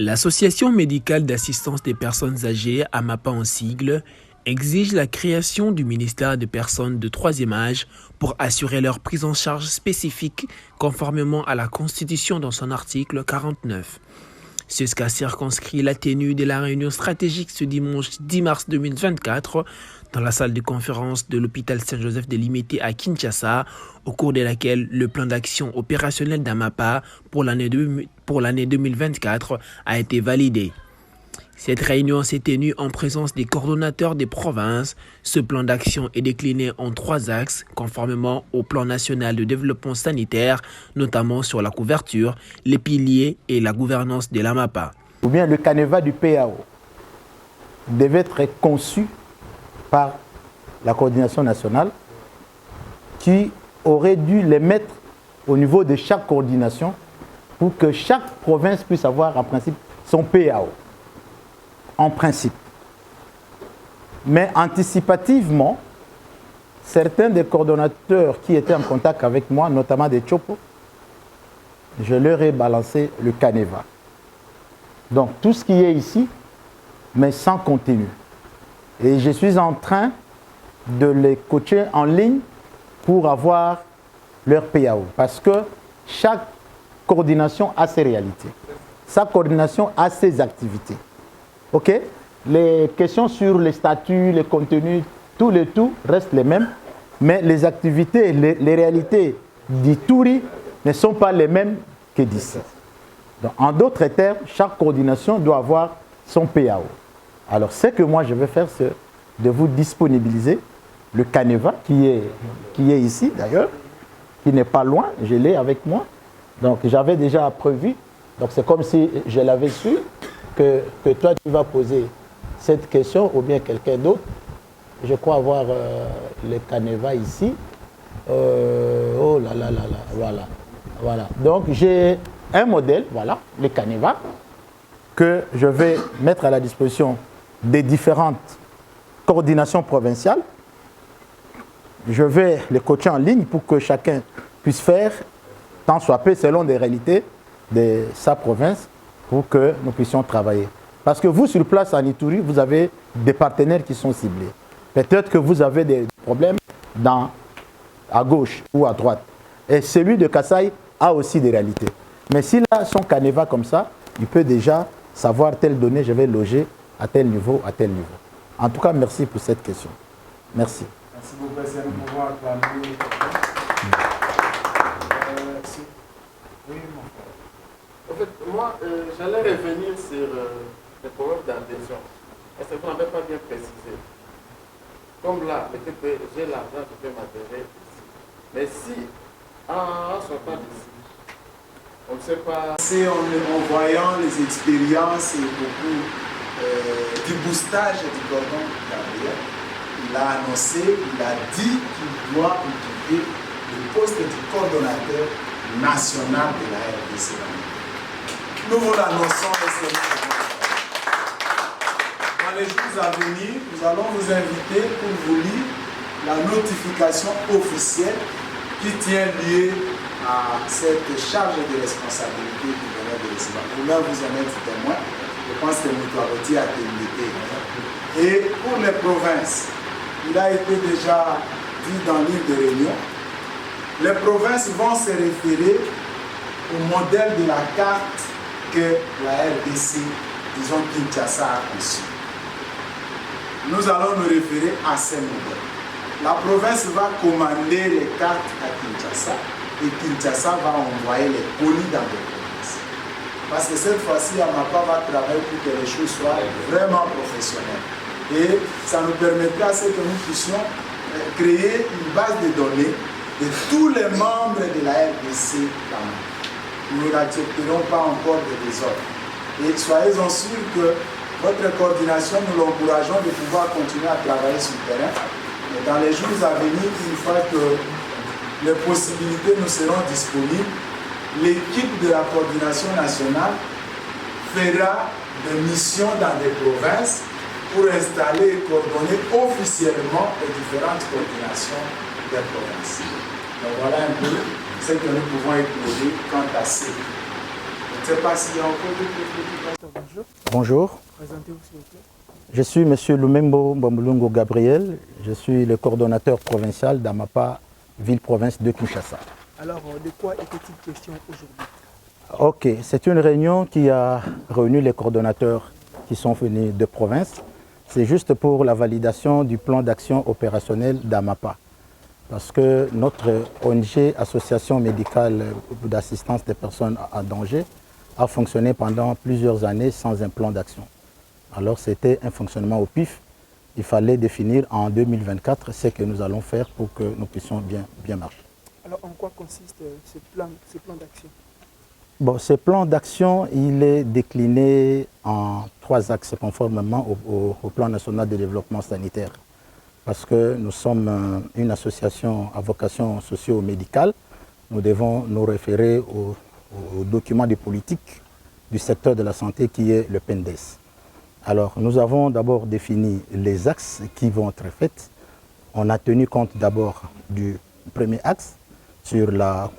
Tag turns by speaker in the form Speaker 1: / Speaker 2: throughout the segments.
Speaker 1: L'Association médicale d'assistance des personnes âgées, AMAPA en sigle, exige la création du ministère des personnes de troisième âge pour assurer leur prise en charge spécifique conformément à la Constitution dans son article 49. C'est ce qu'a circonscrit la tenue de la réunion stratégique ce dimanche 10 mars 2024 dans la salle de conférence de l'hôpital Saint-Joseph de Limité à Kinshasa, au cours de laquelle le plan d'action opérationnel d'AMAPA pour l'année 2024 a été validé. Cette réunion s'est tenue en présence des coordonnateurs des provinces. Ce plan d'action est décliné en 3 axes, conformément au plan national de développement sanitaire, notamment sur la couverture, les piliers et la gouvernance de l'AMAPA.
Speaker 2: Ou bien le canevas du PAO devait être conçu par la coordination nationale qui aurait dû les mettre au niveau de chaque coordination pour que chaque province puisse avoir en principe son PAO. En principe. Mais anticipativement, certains des coordonnateurs qui étaient en contact avec moi, notamment des Chopo, je leur ai balancé le canevas. Donc tout ce qui est ici, mais sans contenu. Et je suis en train de les coacher en ligne pour avoir leur PAO. Parce que chaque coordination a ses réalités. Chaque coordination a ses activités. OK? Les questions sur les statuts, les contenus, tout restent les mêmes. Mais les activités, les réalités d'Ituri ne sont pas les mêmes que d'ici. Donc, en d'autres termes, chaque coordination doit avoir son PAO. Alors, ce que moi je vais faire, c'est de vous disponibiliser le canevas qui est ici d'ailleurs, qui n'est pas loin, je l'ai avec moi. Donc, j'avais déjà prévu. Donc, c'est comme si je l'avais su que toi, tu vas poser cette question ou bien quelqu'un d'autre. Je crois avoir le canevas ici. Oh là là là là, voilà. Donc, j'ai un modèle, voilà, le canevas, que je vais mettre à la disposition des différentes coordinations provinciales. Je vais les coacher en ligne pour que chacun puisse faire, tant soit peu selon des réalités de sa province, pour que nous puissions travailler. Parce que vous, sur place en Ituri, vous avez des partenaires qui sont ciblés. Peut-être que vous avez des problèmes à gauche ou à droite. Et celui de Kasaï a aussi des réalités. Mais s'il a son canevas comme ça, il peut déjà savoir telle donnée, je vais loger à tel niveau, à tel niveau. En tout cas, merci pour cette question. Merci.
Speaker 3: Merci beaucoup, c'est un pouvoir acclamer. Oui, mon frère.
Speaker 4: En fait, moi, j'allais revenir sur les problèmes d'adhésion. Est-ce que vous n'avez pas bien précisé? Comme là, peut-être que j'ai l'argent, je peux m'adhérer ici. Mais si, en sortant d'ici, on ne sait pas...
Speaker 3: C'est en voyant les expériences et beaucoup du boostage du cordon Gabriel, il a annoncé, il a dit qu'il doit occuper le poste du coordonnateur national de la RDC. Nous vous l'annonçons dans les jours à venir, nous allons vous inviter pour vous lire la notification officielle qui tient lieu à cette charge de responsabilité du gouverneur de l'Espagne. Vous-même, vous en êtes témoin. Je pense que Moutouaboti a été. Et pour les provinces, il a été déjà dit dans l'île de Réunion, les provinces vont se référer au modèle de la carte que la RDC, disons Kinshasa, a conçue. Nous allons nous référer à ces modèles. La province va commander les cartes à Kinshasa et Kinshasa va envoyer les colis dans les provinces. Parce que cette fois-ci, AMAPA va travailler pour que les choses soient vraiment professionnelles. Et ça nous permettra que nous puissions créer une base de données de tous les membres de la RDC. Nous n'accepterons pas encore de désordre. Et soyez-en sûrs que votre coordination, nous l'encourageons de pouvoir continuer à travailler sur le terrain. Et dans les jours à venir, une fois que les possibilités nous seront disponibles, l'équipe de la coordination nationale fera des missions dans des provinces pour installer et coordonner officiellement les différentes coordinations des provinces. Donc voilà un peu ce que nous pouvons éclairer quant à ces Je ne sais pas s'il y a encore d'autres questions.
Speaker 1: Bonjour.
Speaker 2: Bonjour.
Speaker 1: Présentez-vous s'il vous plaît.
Speaker 2: Je suis M. Lumembo Mbambulungo Gabriel. Je suis le coordonnateur provincial d'Amapa, ville-province de Kinshasa.
Speaker 1: Alors, de quoi était-il question aujourd'hui?
Speaker 2: Ok, c'est une réunion qui a réuni les coordonnateurs qui sont venus de province. C'est juste pour la validation du plan d'action opérationnel d'Amapa. Parce que notre ONG, Association médicale d'assistance des personnes en danger, a fonctionné pendant plusieurs années sans un plan d'action. Alors c'était un fonctionnement au pif. Il fallait définir en 2024 ce que nous allons faire pour que nous puissions bien marcher.
Speaker 1: Alors, en quoi consiste ce plan d'action?
Speaker 2: Bon, ce plan d'action, il est décliné en 3 axes conformément au plan national de développement sanitaire. Parce que nous sommes une association à vocation socio-médicale, nous devons nous référer au document de politique du secteur de la santé qui est le PNDES. Alors, nous avons d'abord défini les axes qui vont être faits. On a tenu compte d'abord du premier axe sur la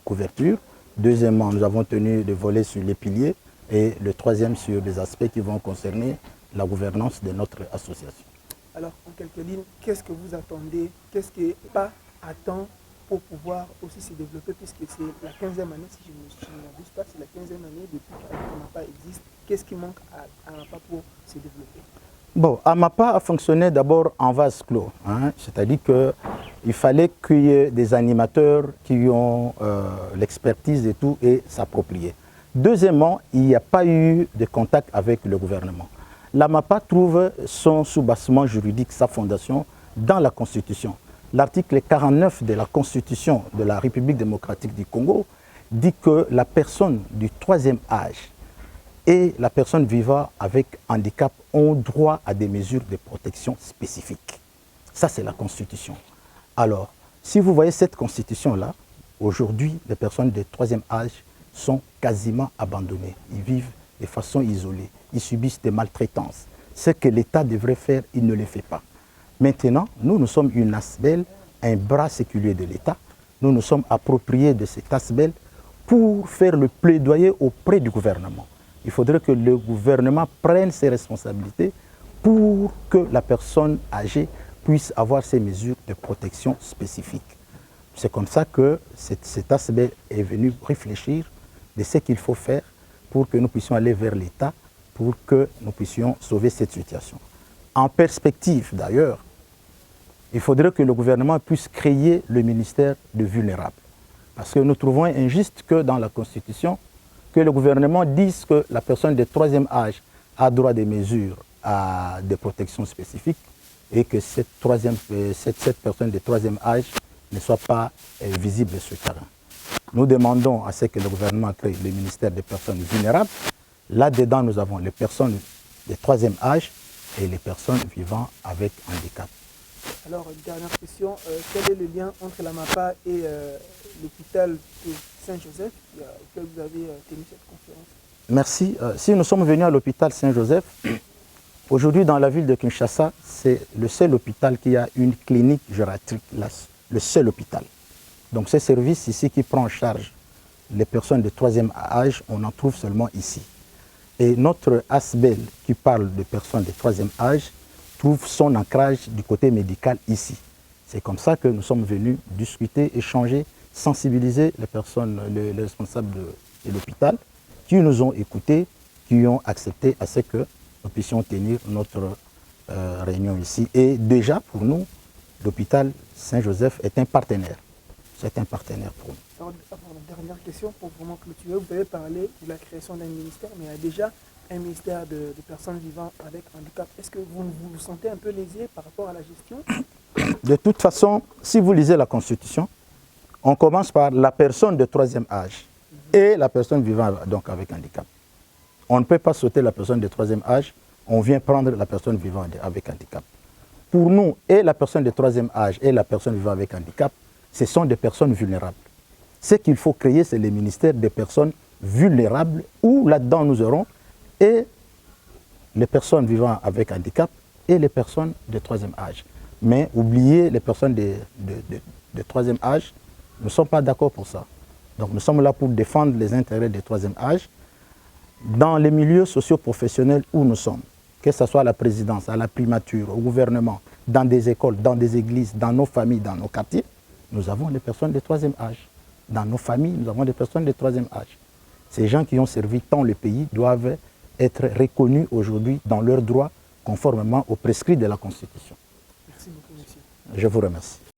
Speaker 2: couverture. Deuxièmement, nous avons tenu de voler sur les piliers et le troisième sur des aspects qui vont concerner la gouvernance de notre association.
Speaker 1: Alors, en quelques lignes, qu'est-ce que vous attendez? Qu'est-ce que PA attend pour pouvoir aussi se développer, puisque c'est la 15e année, si je ne m'abuse pas, c'est la 15e année depuis qu'Amapa existe. Qu'est-ce qui manque à Amapa pour se développer?
Speaker 2: Bon, Amapa a fonctionné d'abord en vase clos, hein, c'est-à-dire qu'il fallait qu'il y ait des animateurs qui ont l'expertise et tout et s'approprier. Deuxièmement, il n'y a pas eu de contact avec le gouvernement. L'Amapa trouve son soubassement juridique, sa fondation, dans la Constitution. L'article 49 de la Constitution de la République démocratique du Congo dit que la personne du 3e âge et la personne vivant avec handicap ont droit à des mesures de protection spécifiques. Ça, c'est la Constitution. Alors, si vous voyez cette Constitution-là, aujourd'hui, les personnes de 3e âge sont quasiment abandonnées. Ils vivent de façon isolée. Ils subissent des maltraitances. Ce que l'État devrait faire, il ne le fait pas. Maintenant, nous sommes une ASBEL, un bras séculier de l'État. Nous nous sommes appropriés de cet ASBEL pour faire le plaidoyer auprès du gouvernement. Il faudrait que le gouvernement prenne ses responsabilités pour que la personne âgée puisse avoir ces mesures de protection spécifiques. C'est comme ça que cet ASBEL est venu réfléchir de ce qu'il faut faire pour que nous puissions aller vers l'État, pour que nous puissions sauver cette situation. En perspective d'ailleurs, il faudrait que le gouvernement puisse créer le ministère de vulnérables. Parce que nous trouvons injuste que dans la Constitution, que le gouvernement dise que la personne de 3e âge a droit à des mesures de protection spécifiques et que cette personne de 3e âge ne soit pas visible sur le terrain. Nous demandons à ce que le gouvernement crée le ministère des personnes vulnérables. Là-dedans, nous avons les personnes de 3e âge et les personnes vivant avec handicap.
Speaker 1: Alors, dernière question, quel est le lien entre la MAPA et l'hôpital de Saint-Joseph auquel vous avez tenu cette conférence?
Speaker 2: Merci. Si nous sommes venus à l'hôpital Saint-Joseph, aujourd'hui dans la ville de Kinshasa, c'est le seul hôpital qui a une clinique gériatrique, le seul hôpital. Donc ce service ici qui prend en charge les personnes de 3e âge, on en trouve seulement ici. Et notre ASBEL qui parle de personnes de 3e âge trouve son ancrage du côté médical ici. C'est comme ça que nous sommes venus discuter, échanger, sensibiliser les personnes, les responsables de l'hôpital, qui nous ont écoutés, qui ont accepté à ce que nous puissions tenir notre réunion ici. Et déjà, pour nous, l'hôpital Saint-Joseph est un partenaire. C'est un partenaire pour nous.
Speaker 1: Alors, dernière question pour vraiment clôturer. Vous avez parlé de la création d'un ministère, mais il y a déjà un ministère de personnes vivant avec handicap. Est-ce que vous vous sentez un peu lésé par rapport à la gestion?
Speaker 2: De toute façon, si vous lisez la Constitution, on commence par la personne de 3e âge et la personne vivant donc avec handicap. On ne peut pas sauter la personne de 3e âge, on vient prendre la personne vivant avec handicap. Pour nous, et la personne de 3e âge et la personne vivant avec handicap, ce sont des personnes vulnérables. Ce qu'il faut créer, c'est le ministère des personnes vulnérables, où là-dedans nous aurons et les personnes vivant avec handicap et les personnes de 3e âge. Mais oubliez les personnes de 3e âge, nous ne sommes pas d'accord pour ça. Donc nous sommes là pour défendre les intérêts des 3e âge dans les milieux socio-professionnels où nous sommes, que ce soit à la présidence, à la primature, au gouvernement, dans des écoles, dans des églises, dans nos familles, dans nos quartiers, nous avons des personnes de troisième âge. Dans nos familles, nous avons des personnes de troisième âge. Ces gens qui ont servi tant le pays doivent être reconnus aujourd'hui dans leurs droits conformément aux prescrits de la Constitution.
Speaker 1: Merci beaucoup, monsieur.
Speaker 2: Je vous remercie.